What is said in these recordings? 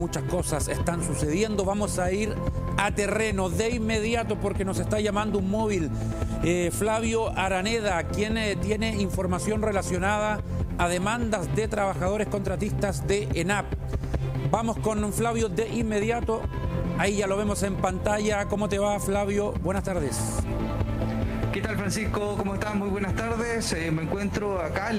Muchas cosas están sucediendo. Vamos a ir a terreno de inmediato porque nos está llamando un móvil. Flavio Araneda, quien tiene información relacionada a demandas de trabajadores contratistas de ENAP. Vamos con Flavio de inmediato. Ahí ya lo vemos en pantalla. ¿Cómo te va, Flavio? Buenas tardes. ¿Qué tal, Francisco? ¿Cómo estás? Muy buenas tardes. Me encuentro acá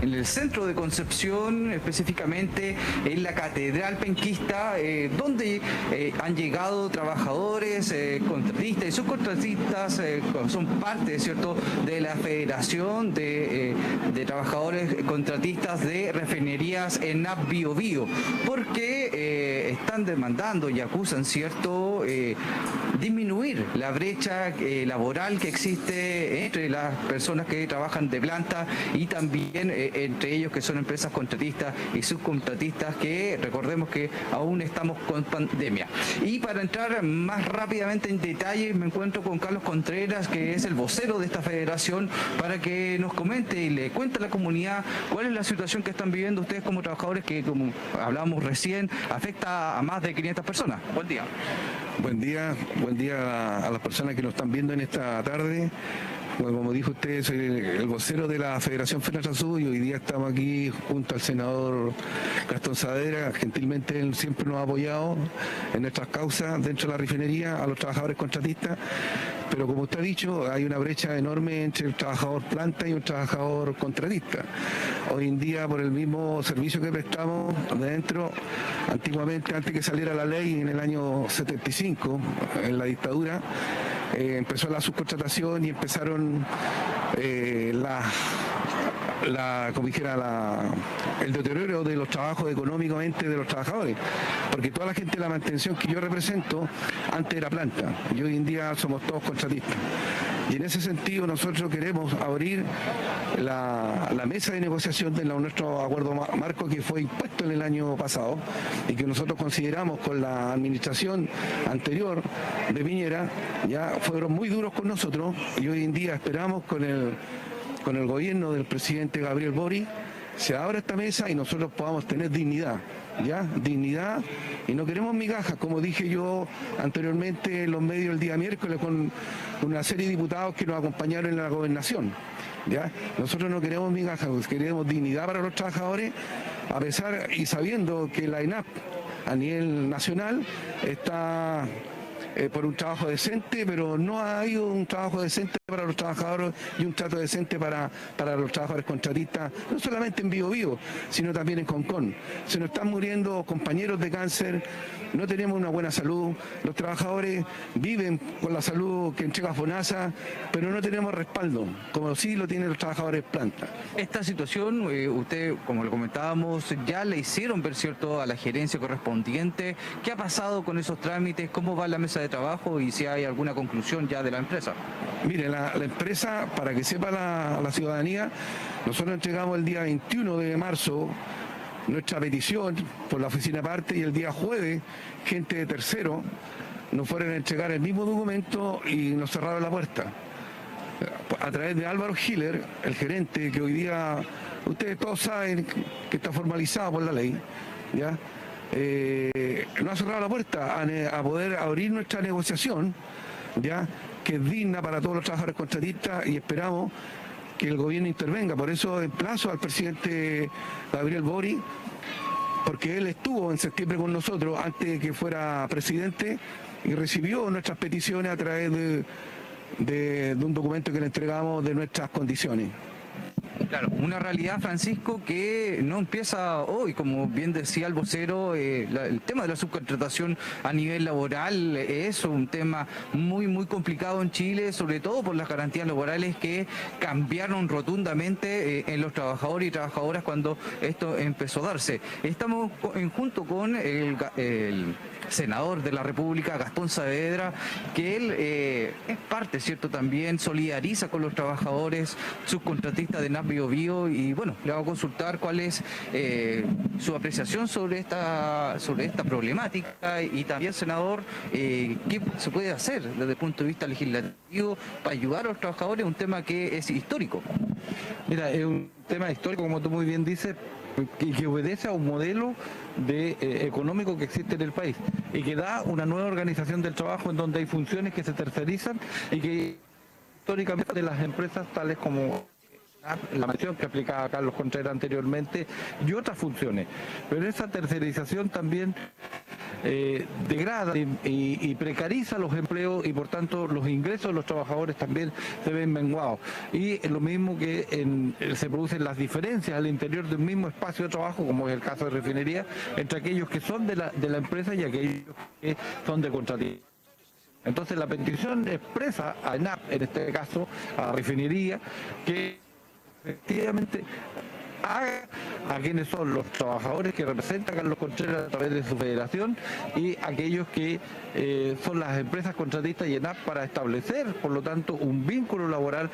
en el centro de Concepción, específicamente en la Catedral Penquista, donde han llegado trabajadores, contratistas y subcontratistas, son parte, ¿cierto?, de la Federación de Trabajadores Contratistas de Refinerías ENAP Bío Bío, porque están demandando y acusan, ¿cierto?, disminuir la brecha laboral que existe entre las personas que trabajan de planta y también entre ellos que son empresas contratistas y subcontratistas, que recordemos que aún estamos con pandemia. Y para entrar más rápidamente en detalle, me encuentro con Carlos Contreras, que es el vocero de esta federación, para que nos comente y le cuente a la comunidad cuál es la situación que están viviendo ustedes como trabajadores, que, como hablábamos recién, afecta a más de 500 personas. Buen día. Buen día a las personas que nos están viendo en esta tarde. Bueno, como dijo usted, soy el vocero de la Federación FENATRASUD y hoy día estamos aquí junto al senador Gastón Saavedra. Gentilmente él siempre nos ha apoyado en nuestras causas dentro de la refinería, a los trabajadores contratistas. Pero como usted ha dicho, hay una brecha enorme entre el trabajador planta y un trabajador contratista. Hoy en día, por el mismo servicio que prestamos dentro, antiguamente, antes que saliera la ley en el año 75, en la dictadura, empezó la subcontratación y empezaron el deterioro de los trabajos económicamente de los trabajadores, porque toda la gente de la mantención que yo represento antes era planta y hoy en día somos todos contratistas. Y en ese sentido nosotros queremos abrir la mesa de negociación de nuestro acuerdo marco, que fue impuesto en el año pasado y que nosotros consideramos con la administración anterior de Piñera, ya fueron muy duros con nosotros, y hoy en día esperamos con el gobierno del presidente Gabriel Boric se abra esta mesa y nosotros podamos tener dignidad, ¿ya? Dignidad, y no queremos migajas, como dije yo anteriormente en los medios el día miércoles con una serie de diputados que nos acompañaron en la gobernación, ¿ya? Nosotros no queremos migajas, queremos dignidad para los trabajadores, a pesar y sabiendo que la ENAP a nivel nacional está por un trabajo decente, pero no ha habido un trabajo decente para los trabajadores y un trato decente para los trabajadores contratistas, no solamente en Bío Bío, sino también en Concón. Se nos están muriendo compañeros de cáncer, no tenemos una buena salud, los trabajadores viven con la salud que entrega FONASA, pero no tenemos respaldo, como sí lo tienen los trabajadores planta. Esta situación, usted, como lo comentábamos, ya le hicieron ver, ¿cierto?, a la gerencia correspondiente. ¿Qué ha pasado con esos trámites? ¿Cómo va la mesa de trabajo y si hay alguna conclusión ya de la empresa? Mire, la empresa, para que sepa la ciudadanía, nosotros entregamos el día 21 de marzo nuestra petición por la oficina parte, y el día jueves gente de tercero nos fueron a entregar el mismo documento y nos cerraron la puerta. A través de Álvaro Hiller, el gerente, que hoy día ustedes todos saben que está formalizado por la ley, ¿ya? Nos ha cerrado la puerta a poder abrir nuestra negociación, ya, que es digna para todos los trabajadores contratistas, y esperamos que el gobierno intervenga. Por eso emplazo al presidente Gabriel Boric, porque él estuvo en septiembre con nosotros antes de que fuera presidente y recibió nuestras peticiones a través de un documento que le entregamos de nuestras condiciones. Claro, una realidad, Francisco, que no empieza hoy, como bien decía el vocero. El tema de la subcontratación a nivel laboral es un tema muy, muy complicado en Chile, sobre todo por las garantías laborales que cambiaron rotundamente en los trabajadores y trabajadoras cuando esto empezó a darse. Estamos junto con el senador de la República, Gastón Saavedra, que él es parte, ¿cierto?, también solidariza con los trabajadores subcontratistas de ENAP Bío Bío, y bueno, le vamos a consultar cuál es su apreciación sobre esta problemática, y también, senador, qué se puede hacer desde el punto de vista legislativo para ayudar a los trabajadores, un tema que es histórico. Mira, es un tema histórico, como tú muy bien dices, y que obedece a un modelo económico que existe en el país y que da una nueva organización del trabajo en donde hay funciones que se tercerizan y que históricamente de las empresas tales como la mención que aplicaba Carlos Contreras anteriormente y otras funciones. Pero esa tercerización también degrada y precariza los empleos y por tanto los ingresos de los trabajadores también se ven menguados. Y lo mismo que se producen las diferencias al interior de un mismo espacio de trabajo, como es el caso de refinería, entre aquellos que son de la empresa y aquellos que son de contratista. Entonces la petición expresa a ENAP, en este caso a la refinería, que efectivamente haga a quienes son los trabajadores que representan a Carlos Contreras a través de su federación y aquellos que son las empresas contratistas y ENAP para establecer, por lo tanto, un vínculo laboral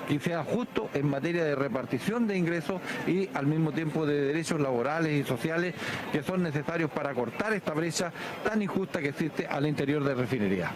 que sea justo en materia de repartición de ingresos y al mismo tiempo de derechos laborales y sociales que son necesarios para cortar esta brecha tan injusta que existe al interior de refinería.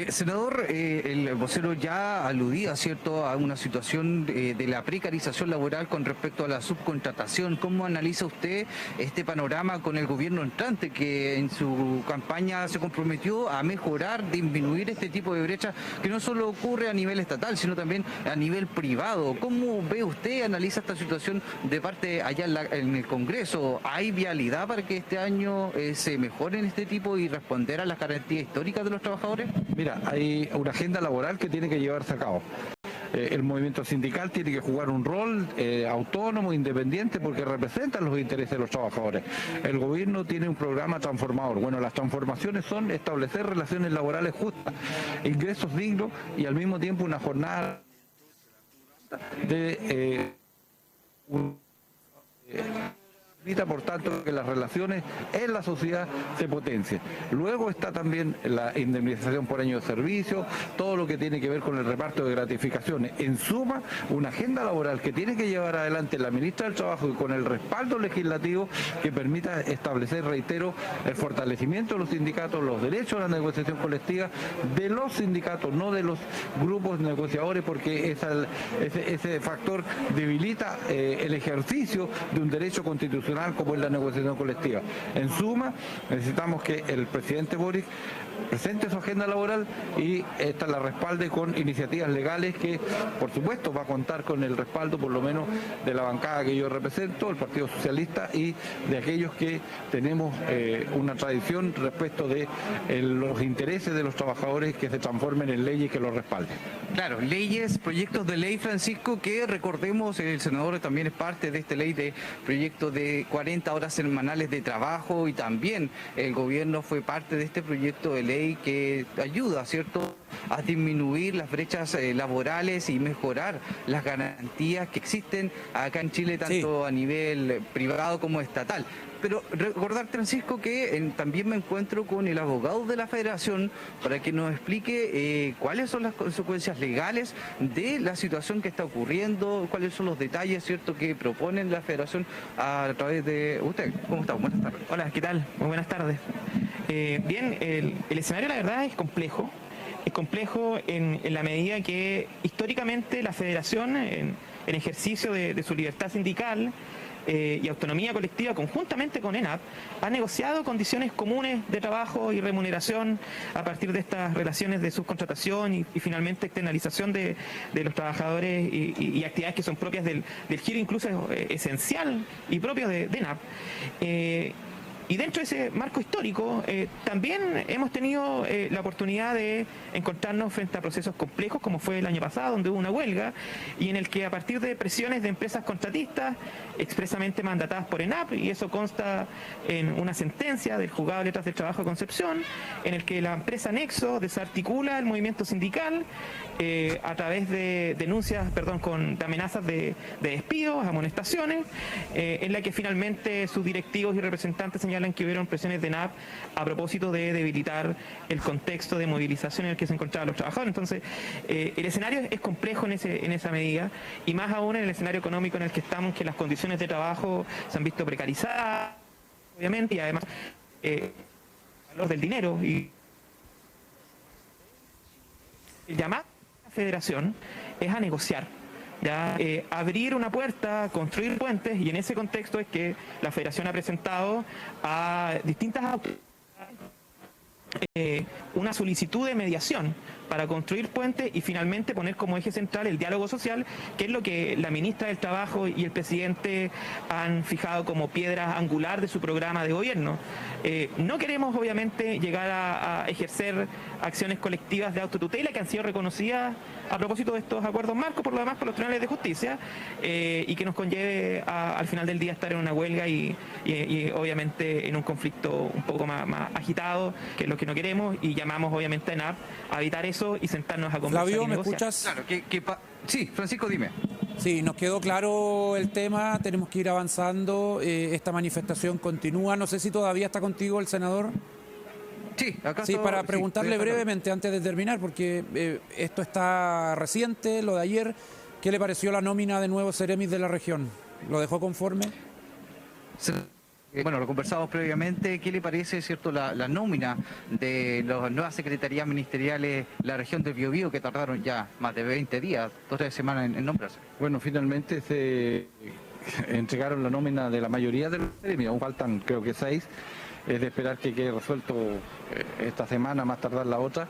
Senador, el vocero ya aludía, ¿cierto?, a una situación de la precarización laboral con respecto a la subcontratación. ¿Cómo analiza usted este panorama con el gobierno entrante que en su campaña se comprometió a mejorar, disminuir este tipo de brecha que no solo ocurre a nivel estatal, sino también a nivel privado? ¿Cómo ve usted, analiza esta situación de parte allá en el Congreso? ¿Hay vialidad para que este año se mejoren este tipo y responder a las garantías históricas de los trabajadores? Mira, hay una agenda laboral que tiene que llevarse a cabo. El movimiento sindical tiene que jugar un rol autónomo, independiente, porque representan los intereses de los trabajadores. El gobierno tiene un programa transformador. Bueno, las transformaciones son establecer relaciones laborales justas, ingresos dignos y al mismo tiempo una jornada de evita, por tanto, que las relaciones en la sociedad se potencien. Luego está también la indemnización por año de servicio, todo lo que tiene que ver con el reparto de gratificaciones. En suma, una agenda laboral que tiene que llevar adelante la ministra del Trabajo y con el respaldo legislativo que permita establecer, reitero, el fortalecimiento de los sindicatos, los derechos a la negociación colectiva de los sindicatos, no de los grupos negociadores, porque ese factor debilita el ejercicio de un derecho constitucional como es la negociación colectiva. En suma, necesitamos que el presidente Boric presente su agenda laboral y esta la respalde con iniciativas legales que, por supuesto, va a contar con el respaldo, por lo menos, de la bancada que yo represento, el Partido Socialista, y de aquellos que tenemos una tradición respecto de los intereses de los trabajadores que se transformen en leyes que los respalden. Claro, leyes, proyectos de ley, Francisco, que recordemos, el senador también es parte de esta ley de proyecto de 40 horas semanales de trabajo y también el gobierno fue parte de este proyecto de ley que ayuda, ¿cierto?, a disminuir las brechas laborales y mejorar las garantías que existen acá en Chile, tanto a nivel privado como estatal. Pero recordar, Francisco, que también me encuentro con el abogado de la Federación para que nos explique cuáles son las consecuencias legales de la situación que está ocurriendo, cuáles son los detalles, ¿cierto?, que proponen la Federación a través de usted. ¿Cómo está? Buenas tardes. Hola, ¿qué tal? Muy buenas tardes. Bien, el escenario, la verdad, es complejo. Es complejo en la medida que históricamente la Federación, en ejercicio de su libertad sindical y autonomía colectiva, conjuntamente con ENAP, ha negociado condiciones comunes de trabajo y remuneración a partir de estas relaciones de subcontratación y finalmente externalización de los trabajadores y actividades que son propias del giro incluso esencial y propio de ENAP. Y dentro de ese marco histórico también hemos tenido la oportunidad de encontrarnos frente a procesos complejos como fue el año pasado, donde hubo una huelga y en el que a partir de presiones de empresas contratistas expresamente mandatadas por ENAP, y eso consta en una sentencia del Juzgado de Letras del Trabajo de Concepción, en el que la empresa Nexo desarticula el movimiento sindical a través de denuncias, de amenazas de despidos, amonestaciones, en la que finalmente sus directivos y representantes señalan que hubieron presiones de ENAP a propósito de debilitar el contexto de movilización en el que se encontraban los trabajadores. Entonces, el escenario es complejo en esa medida, y más aún en el escenario económico en el que estamos, que las condiciones de trabajo se han visto precarizadas, obviamente, y además el valor del dinero. Y el llamado a la Federación es a negociar ya abrir una puerta, construir puentes, y en ese contexto es que la Federación ha presentado a distintas autoridades una solicitud de mediación para construir puentes y finalmente poner como eje central el diálogo social, que es lo que la ministra del Trabajo y el presidente han fijado como piedra angular de su programa de gobierno. No queremos obviamente llegar a ejercer acciones colectivas de autotutela que han sido reconocidas a propósito de estos acuerdos marcos, por lo demás, por los tribunales de justicia, y que nos conlleve al final del día estar en una huelga y obviamente en un conflicto un poco más agitado, que es lo que no queremos, y llamamos obviamente a ENAP a evitar eso y sentarnos a conversar. Flavio, y ¿me negociar. escuchas? Claro, sí, Francisco, dime. Sí, nos quedó claro el tema, tenemos que ir avanzando, esta manifestación continúa, no sé si todavía está contigo el senador. Sí, acá Sí, estoy, para sí, preguntarle estoy acá. brevemente antes de terminar, porque esto está reciente, lo de ayer, ¿qué le pareció la nómina de nuevos seremis de la región? ¿Lo dejó conforme? Bueno, lo conversamos previamente. ¿Qué le parece, cierto, la nómina de las nuevas secretarías ministeriales de la región del Biobío, que tardaron ya más de 20 días, 2 o 3 semanas en nombrarse? Bueno, finalmente se entregaron la nómina de la mayoría de los gremios, aún faltan creo que 6. Es de esperar que quede resuelto esta semana, más tardar la otra,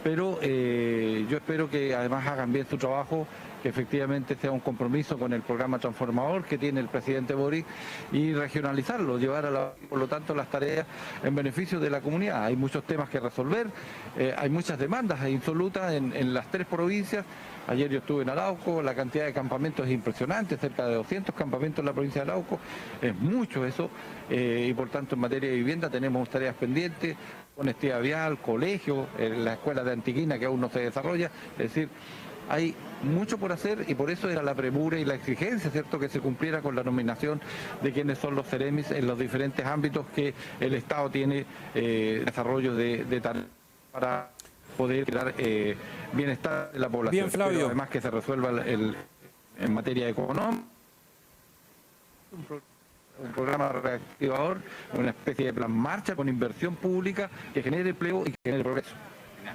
pero yo espero que además hagan bien su trabajo, que efectivamente sea un compromiso con el programa transformador que tiene el presidente Boric y regionalizarlo, llevar por lo tanto las tareas en beneficio de la comunidad. Hay muchos temas que resolver, hay muchas demandas insolutas en las 3 provincias. Ayer yo estuve en Arauco, la cantidad de campamentos es impresionante, cerca de 200 campamentos en la provincia de Arauco, es mucho eso, y por tanto en materia de vivienda tenemos tareas pendientes, honestidad vial, colegio, la escuela de Antiquina que aún no se desarrolla, es decir, hay mucho por hacer y por eso era la premura y la exigencia, ¿cierto?, que se cumpliera con la nominación de quienes son los seremis en los diferentes ámbitos que el Estado tiene desarrollo de tareas para poder crear bienestar de la población. Bien, Flavio. Pero además que se resuelva en materia económica, un programa reactivador, una especie de plan marcha con inversión pública que genere empleo y que genere progreso.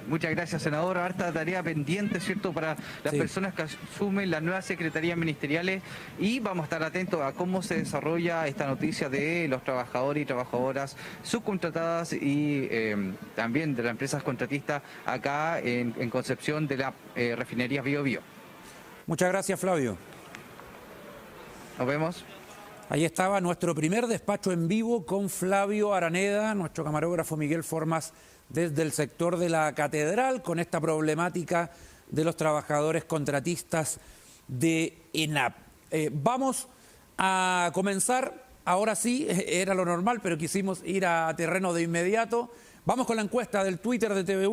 Muchas gracias, senador. Harta tarea pendiente, ¿cierto?, para las Sí. personas que asumen las nuevas secretarías ministeriales, y vamos a estar atentos a cómo se desarrolla esta noticia de los trabajadores y trabajadoras subcontratadas y también de las empresas contratistas acá en Concepción de la refinería Biobío. Muchas gracias, Flavio. Nos vemos. Ahí estaba nuestro primer despacho en vivo con Flavio Araneda, nuestro camarógrafo Miguel Formas, desde el sector de la Catedral, con esta problemática de los trabajadores contratistas de ENAP. Vamos a comenzar, ahora sí, era lo normal, pero quisimos ir a terreno de inmediato. Vamos con la encuesta del Twitter de TV1.